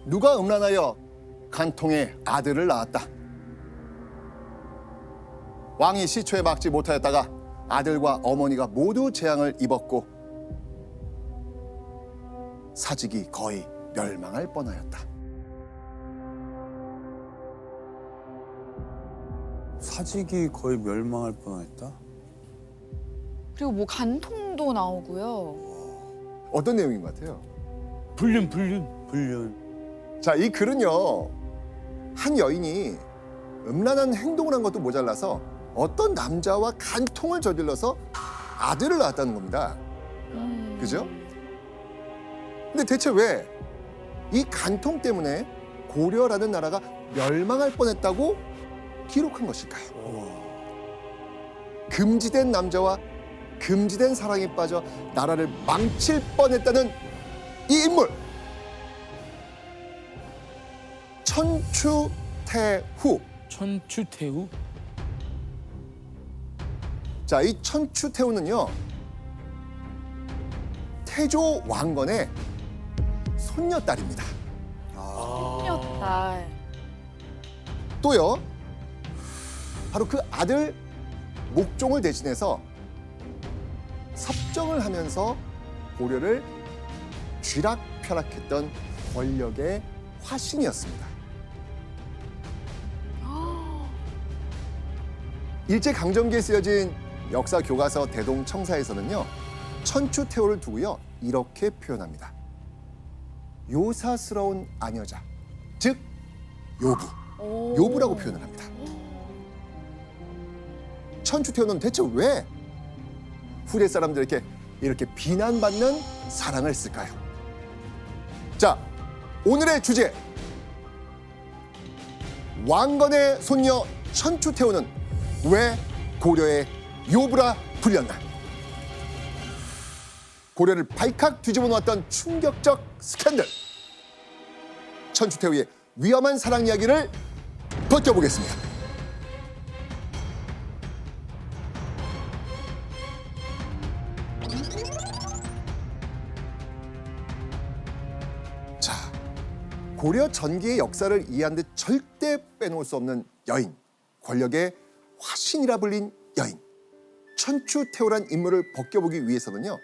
누가 음란하여 간통의 아들을 낳았다. 왕이 시초에 막지 못하였다가 아들과 어머니가 모두 재앙을 입었고 사직이 거의 멸망할 뻔하였다. 사직이 거의 멸망할 뻔했다. 그리고 뭐 간통도 나오고요. 어떤 내용인 것 같아요? 불륜. 불륜. 자, 이 글은요, 한 여인이 음란한 행동을 한 것도 모자라서 어떤 남자와 간통을 저질러서 아들을 낳았다는 겁니다. 그죠? 근데 대체 왜 이 간통 때문에 고려라는 나라가 멸망할 뻔했다고 기록한 것일까요? 금지된 남자와 금지된 사랑에 빠져 나라를 망칠 뻔했다는 이 인물, 천추태후. 천추태후. 자, 이 천추태후는요, 태조 왕건의 손녀딸입니다. 손녀딸. 또요, 바로 그 아들 목종을 대신해서 섭정을 하면서 고려를 쥐락펴락했던 권력의 화신이었습니다. 일제강점기에 쓰여진 역사 교과서 대동청사에서는요, 천추태후를 두고요 이렇게 표현합니다. 요사스러운 아녀자, 즉 요부, 오. 요부라고 표현을 합니다. 천추태후는 대체 왜 후대 사람들에게 이렇게 비난받는 사랑을 했을까요? 자, 오늘의 주제, 왕건의 손녀 천추태후는 왜 고려의 요부라 불렸나? 고려를 발칵 뒤집어 놓았던 충격적 스캔들, 천추태후의 위험한 사랑 이야기를 벗겨보겠습니다. 자, 고려 전기의 역사를 이해하는 데 절대 빼놓을 수 없는 여인, 권력의 화신이라 불린 여인, 천추태후란 인물을 벗겨보기 위해서는요,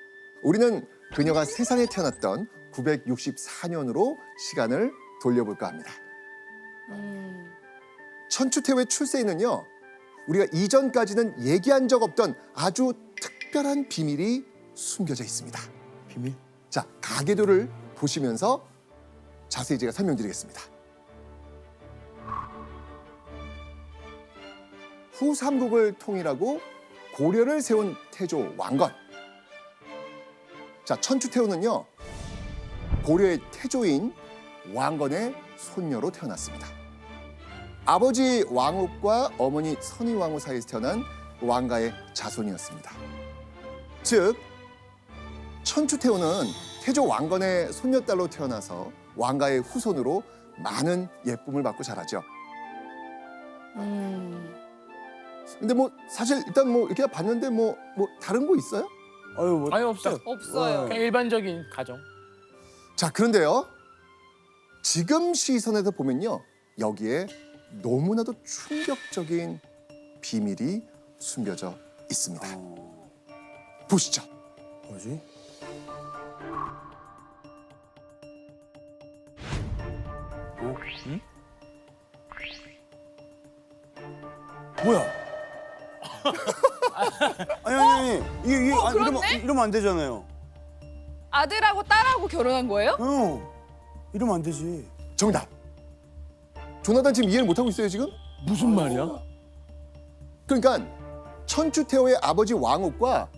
우리는 그녀가 세상에 태어났던 964년으로 시간을 돌려볼까 합니다. 천추태후의 출세에는요, 우리가 이전까지는 얘기한 적 없던 아주 특별한 비밀이 숨겨져 있습니다. 비밀? 자, 가계도를 보시면서 자세히 제가 설명드리겠습니다. 후삼국을 통일하고 고려를 세운 태조 왕건. 자, 천추태후는요, 고려의 태조인 왕건의 손녀로 태어났습니다. 아버지 왕욱과 어머니 선의왕후 사이에서 태어난 왕가의 자손이었습니다. 즉, 천추태후는 태조 왕건의 손녀딸로 태어나서 왕가의 후손으로 많은 예쁨을 받고 자라죠. 근데 뭐 사실 일단 뭐 이렇게 봤는데 뭐 다른 거 있어요? 아유, 뭐. 아니 없어요. 없어요. 그냥 일반적인 가정. 자, 그런데요, 지금 시선에서 보면요, 여기에 너무나도 충격적인 비밀이 숨겨져 있습니다. 보시죠. 뭐지? 응? 뭐야? 아니, 이게 이러면 안 되잖아요. 아들하고 딸하고 결혼한 거예요? 이러면 안 되지. 정답. 조나단 지금 이해를 못하고 있어요, 지금? 무슨 말이야? 그러니까 천추태후의 아버지 왕욱과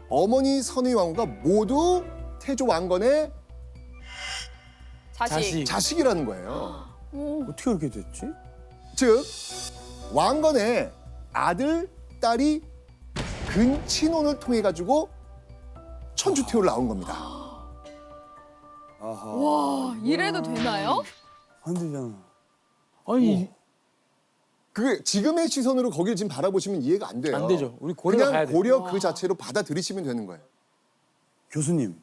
어머니 선의왕후가 모두 태조 왕건의 자식. 자식이라는 거예요. 어떻게 그렇게 됐지? 즉, 왕건의 아들, 딸이 근친혼을 통해 가지고 천추태후를 낳은 겁니다. 아하. 와, 이래도 되나요? 안 되잖아. 아니 그게 지금의 시선으로 거기를 지금 바라보시면 이해가 안 돼요. 안 되죠. 우리 고려 가야 그냥 돼. 고려 그 자체로 받아들이시면 되는 거예요. 교수님,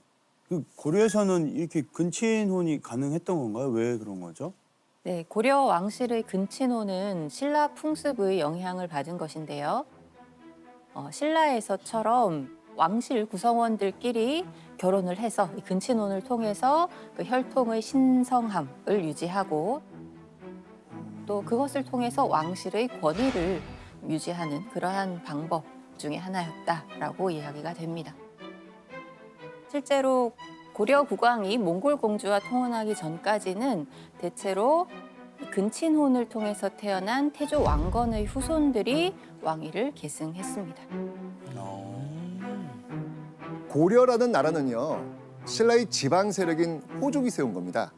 그 고려에서는 이렇게 근친혼이 가능했던 건가요? 왜 그런 거죠? 네, 고려 왕실의 근친혼은 신라 풍습의 영향을 받은 것인데요. 신라에서처럼 왕실 구성원들끼리 결혼을 해서 이 근친혼을 통해서 그 혈통의 신성함을 유지하고 또 그것을 통해서 왕실의 권위를 유지하는 그러한 방법 중에 하나였다라고 이야기가 됩니다. 실제로 고려 국왕이 몽골 공주와 통혼하기 전까지는 대체로 근친혼을 통해서 태어난 태조 왕건의 후손들이 왕위를 계승했습니다. 고려라는 나라는요, 신라의 지방 세력인 호족이 세운 겁니다.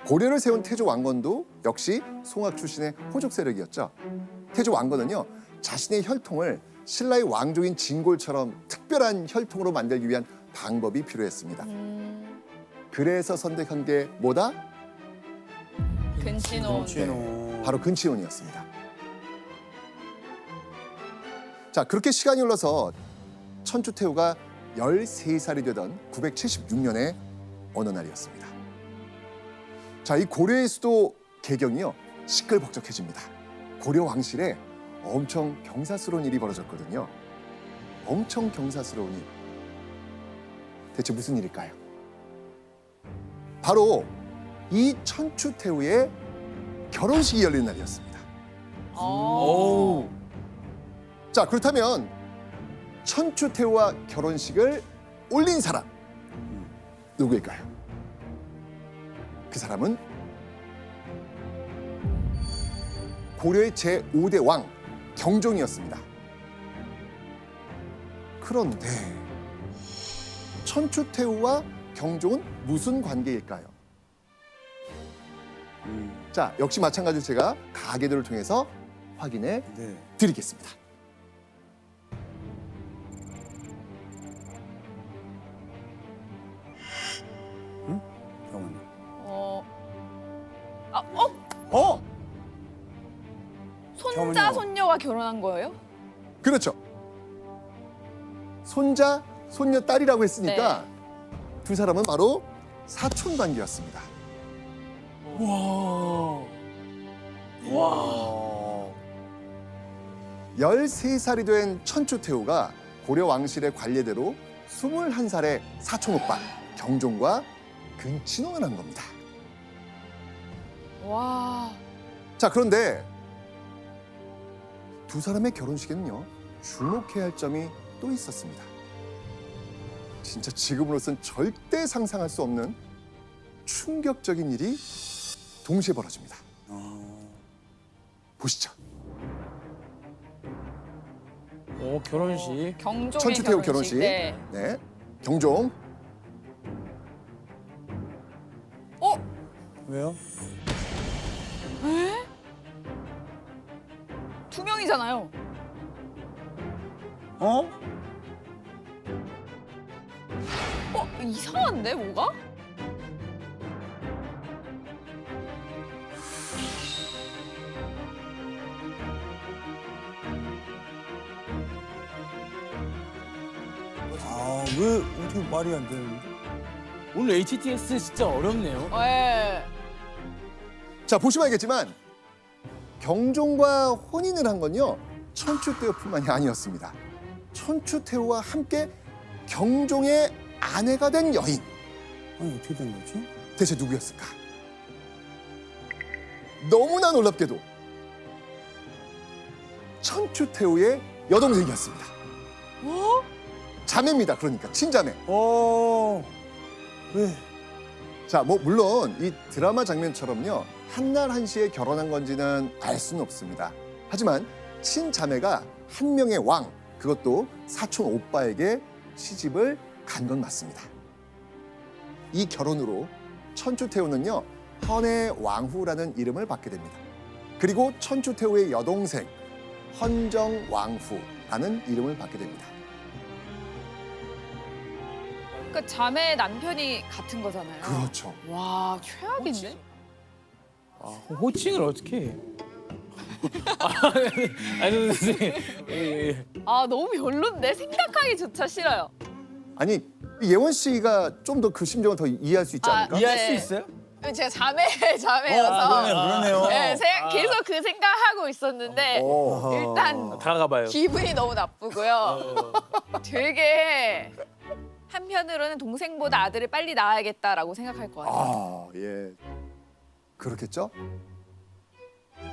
고려를 세운 태조 왕건도 역시 송악 출신의 호족 세력이었죠. 태조 왕건은요, 자신의 혈통을 신라의 왕족인 진골처럼 특별한 혈통으로 만들기 위한 방법이 필요했습니다. 그래서 선택한 게 뭐다? 근친혼. 근친혼. 바로 근친혼이었습니다. 자, 그렇게 시간이 흘러서 천추태후가 13살이 되던 976년의 어느 날이었습니다. 자, 이 고려의 수도 개경이요, 시끌벅적해집니다. 고려 왕실에 엄청 경사스러운 일이 벌어졌거든요. 엄청 경사스러운 일. 대체 무슨 일일까요? 바로 이 천추태후의 결혼식이 열리는 날이었습니다. 오. 자, 그렇다면 천추태후와 결혼식을 올린 사람 누구일까요? 그 사람은 고려의 제5대 왕 경종이었습니다. 그런데 천추태후와 경종은 무슨 관계일까요? 자, 역시 마찬가지로 제가 가계도를 통해서 확인해 네. 드리겠습니다. 잠깐만요. 어? 손자 잠깐만요. 손녀가 결혼한 거예요? 그렇죠. 손자, 손녀, 딸이라고 했으니까 두 사람은 바로 사촌 관계였습니다. 와. 와. 13살이 된 천추태후가 고려 왕실의 관례대로 21살의 사촌 오빠 경종과 근친혼을 한 겁니다. 와. 자, 그런데 두 사람의 결혼식에는요, 주목해야 할 점이 또 있었습니다. 진짜 지금으로선 절대 상상할 수 없는 충격적인 일이 동시에 벌어집니다. 보시죠. 오, 결혼식. 경종의 천추태후 결혼식. 네. 네, 경종. 왜요? 두 명이잖아요. 어? 이상한데 뭐가? 아, 왜 어떻게 말이 안 되는데? 오늘 HTS 진짜 어렵네요. 네. 자, 보시면 알겠지만 경종과 혼인을 한 건요, 천추태후뿐만이 아니었습니다. 천추태후와 함께 경종의 아내가 된 여인, 아니, 어떻게 된 거지? 대체 누구였을까? 너무나 놀랍게도 천추태후의 여동생이었습니다. 자매입니다. 그러니까 친자매. 왜? 자, 뭐 물론 이 드라마 장면처럼요, 한날 한시에 결혼한 건지는 알 수는 없습니다. 하지만 친자매가 한 명의 왕, 그것도 사촌 오빠에게 시집을 간 건 맞습니다. 이 결혼으로 천추태후는요, 헌의 왕후라는 이름을 받게 됩니다. 그리고 천추태후의 여동생 헌정왕후라는 이름을 받게 됩니다. 그 자매 남편이 같은 거잖아요. 그렇죠. 와, 최악인데? 아, 호칭을 어떻게 해? 아니, 선생님. 예, 예. 아, 너무 별론데? 생각하기조차 싫어요. 아니, 예원 씨가 좀 더 그 심정을 더 이해할 수 있지 않을까? 이해할 네. 수 있어요? 제가 자매여서 그러네요. 네, 계속 그 생각하고 있었는데 일단 다가가봐요. 기분이 너무 나쁘고요. 되게 한편으로는 동생보다 아들을 빨리 낳아야겠다라고 생각할 것 같아요. 아, 예. 그렇겠죠?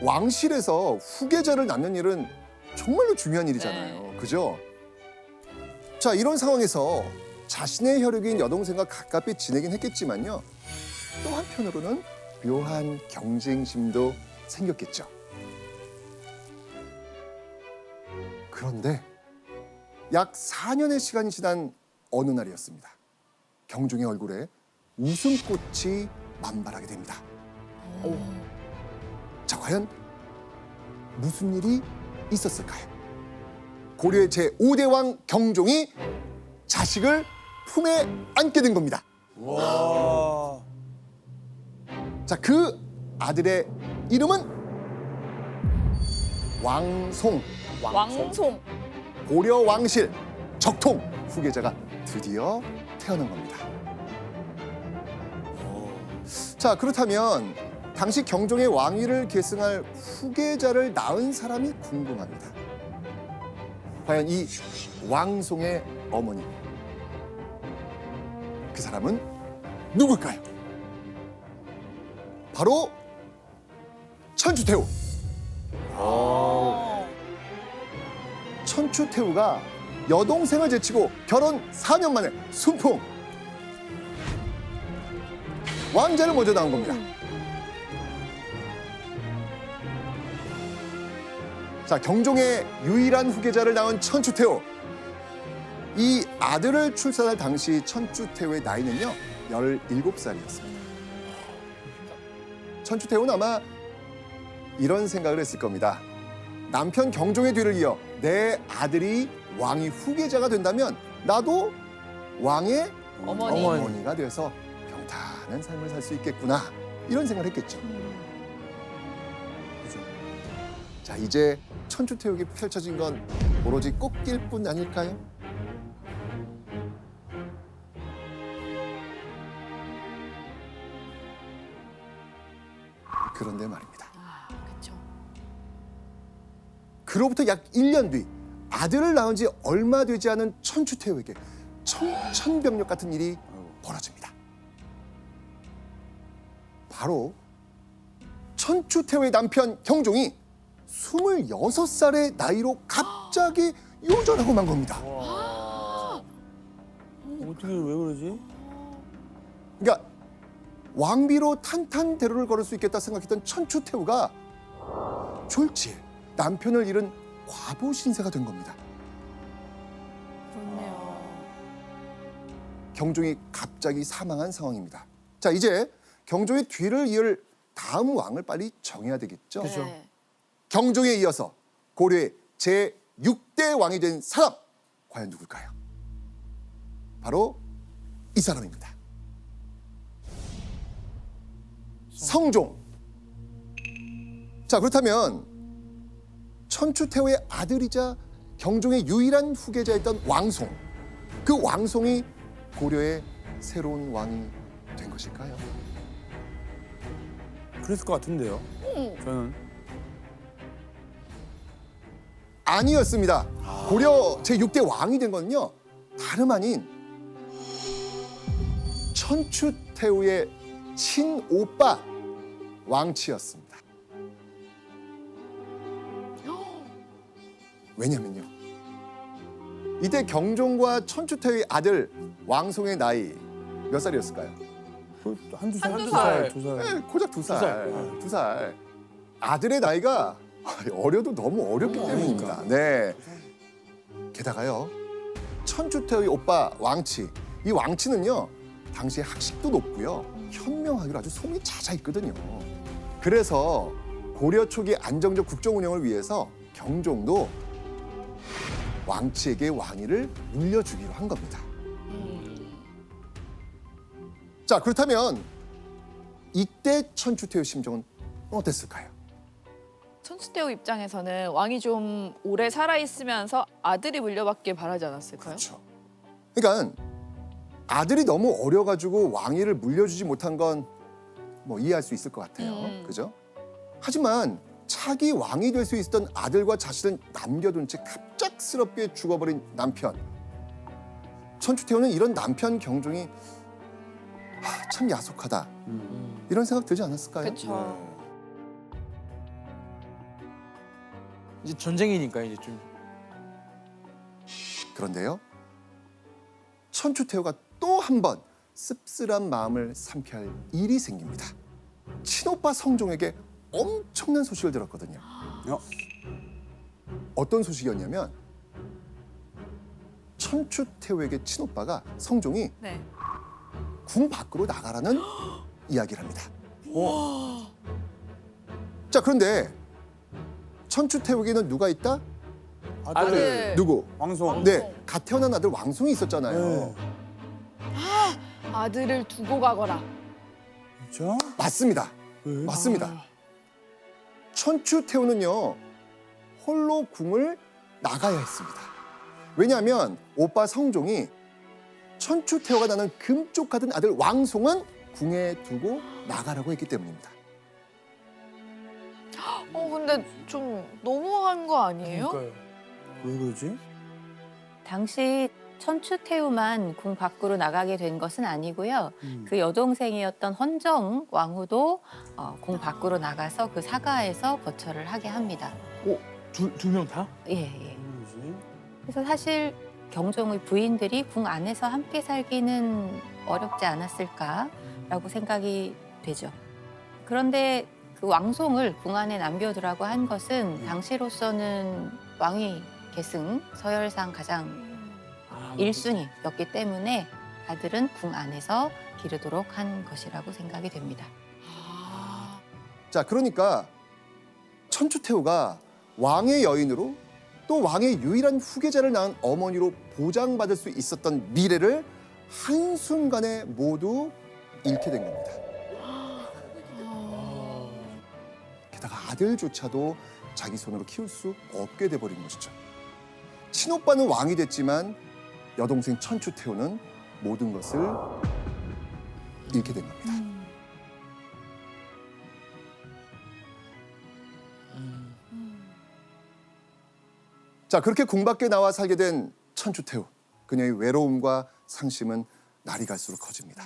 왕실에서 후계자를 낳는 일은 정말로 중요한 일이잖아요. 그죠? 자, 이런 상황에서 자신의 혈육인 여동생과 가깝게 지내긴 했겠지만요. 또 한편으로는 묘한 경쟁심도 생겼겠죠. 그런데 약 4년의 시간이 지난 어느 날이었습니다. 경종의 얼굴에 웃음꽃이 만발하게 됩니다. 자, 과연 무슨 일이 있었을까요? 고려의 제5대 왕 경종이 자식을 품에 안게 된 겁니다. 와. 자, 그 아들의 이름은 왕송. 왕송. 고려 왕실 적통 후계자가 드디어 태어난 겁니다. 자, 그렇다면 당시 경종의 왕위를 계승할 후계자를 낳은 사람이 궁금합니다. 과연 이 왕송의 어머니, 그 사람은 누굴까요? 바로 천추태후. 천추태후가 여동생을 제치고 결혼 4년 만에 순풍 왕자를 먼저 낳은 겁니다. 자, 경종의 유일한 후계자를 낳은 천추태후. 이 아들을 출산할 당시 천추태후의 나이는요 17살이었습니다. 천추태후는 아마 이런 생각을 했을 겁니다. 남편 경종의 뒤를 이어 내 아들이 왕위 후계자가 된다면 나도 왕의 어머니가 돼서 평탄한 삶을 살 수 있겠구나, 이런 생각을 했겠죠. 그죠? 자, 이제 천추태후에게 펼쳐진 건 오로지 꽃길뿐 아닐까요? 그런데 말입니다. 그렇죠. 그로부터 약 1년 뒤 아들을 낳은 지 얼마 되지 않은 천추태후에게 청천벽력 같은 일이 벌어집니다. 바로 천추태후의 남편 경종이 26살의 나이로 갑자기 요절하고 만 겁니다. 어떻게 왜 그러지? 그러니까 왕비로 탄탄대로를 걸을 수 있겠다 생각했던 천추태후가 졸지에 남편을 잃은 과부 신세가 된 겁니다. 그렇네요. 경종이 갑자기 사망한 상황입니다. 자, 이제 경종의 뒤를 이을 다음 왕을 빨리 정해야 되겠죠. 네. 경종에 이어서 고려의 제6대 왕이 된 사람, 과연 누굴까요? 바로 이 사람입니다. 성종. 자, 그렇다면 천추태후의 아들이자 경종의 유일한 후계자였던 왕송, 그 왕송이 고려의 새로운 왕이 된 것일까요? 그랬을 것 같은데요. 저는. 아니었습니다. 고려 제6대 왕이 된 건요 다름 아닌 천추태후의 친오빠 왕치였습니다. 왜냐면요, 이때 경종과 천추태후의 아들 왕송의 나이 몇 살이었을까요? 한두 살, 한두 살. 두 살. 네, 고작 두 살. 살. 두 살. 아들의 나이가 어려도 너무 어렵기 때문입니다. 네. 게다가요, 천추태후의 오빠 왕치, 이 왕치는요 당시에 학식도 높고요 현명하기로 아주 소문이 자자했거든요. 그래서 고려 초기 안정적 국정 운영을 위해서 경종도 왕치에게 왕위를 물려주기로 한 겁니다. 자, 그렇다면 이때 천추태후 심정은 어땠을까요? 천추태후 입장에서는 왕이 좀 오래 살아 있으면서 아들이 물려받길 바라지 않았을까요? 그렇죠. 그러니까 아들이 너무 어려가지고 왕위를 물려주지 못한 건 뭐 이해할 수 있을 것 같아요. 그죠? 하지만 차기 왕이 될 수 있었던 아들과 자신을 남겨둔 채 갑작스럽게 죽어버린 남편. 천추태후는 이런 남편 경종이 참 야속하다. 이런 생각 들지 않았을까요? 그렇죠. 이제 전쟁이니까 이제 좀. 그런데요. 천추태후가 또 한 번 씁쓸한 마음을 삼켜야 할 일이 생깁니다. 친오빠 성종에게 엄청난 소식을 들었거든요. 어떤 소식이었냐면 천추태후에게 친오빠가 성종이 네. 궁 밖으로 나가라는 이야기를 합니다. 자, 그런데 천추태후에게는 누가 있다? 아들. 누구? 왕송. 네, 갓 태어난 아들 왕송이 있었잖아요. 네. 아들을 두고 가거라. 진짜? 맞습니다. 왜? 맞습니다. 천추태후는요, 홀로 궁을 나가야 했습니다. 왜냐하면 오빠 성종이 천추태후가 낳은 금쪽 같은 아들 왕송은 궁에 두고 나가라고 했기 때문입니다. 근데 좀 너무한 거 아니에요? 그러니까요. 왜 그러지? 당시 천추태후만 궁 밖으로 나가게 된 것은 아니고요. 그 여동생이었던 헌정 왕후도 궁 밖으로 나가서 그 사가에서 거처를 하게 합니다. 두 명 다? 예, 예. 뭐지? 그래서 사실 경종의 부인들이 궁 안에서 함께 살기는 어렵지 않았을까라고 생각이 되죠. 그런데 그 왕송을 궁 안에 남겨두라고 한 것은 당시로서는 왕위 계승 서열상 가장 1순위였기 때문에 아들은 궁 안에서 기르도록 한 것이라고 생각이 됩니다. 자, 그러니까 천추태후가 왕의 여인으로 또 왕의 유일한 후계자를 낳은 어머니로 보장받을 수 있었던 미래를 한순간에 모두 잃게 된 겁니다. 게다가 아들조차도 자기 손으로 키울 수 없게 돼버린 것이죠. 친오빠는 왕이 됐지만 여동생 천추태후는 모든 것을 잃게 된 겁니다. 자, 그렇게 궁 밖에 나와 살게 된 천추태후. 그녀의 외로움과 상심은 날이 갈수록 커집니다.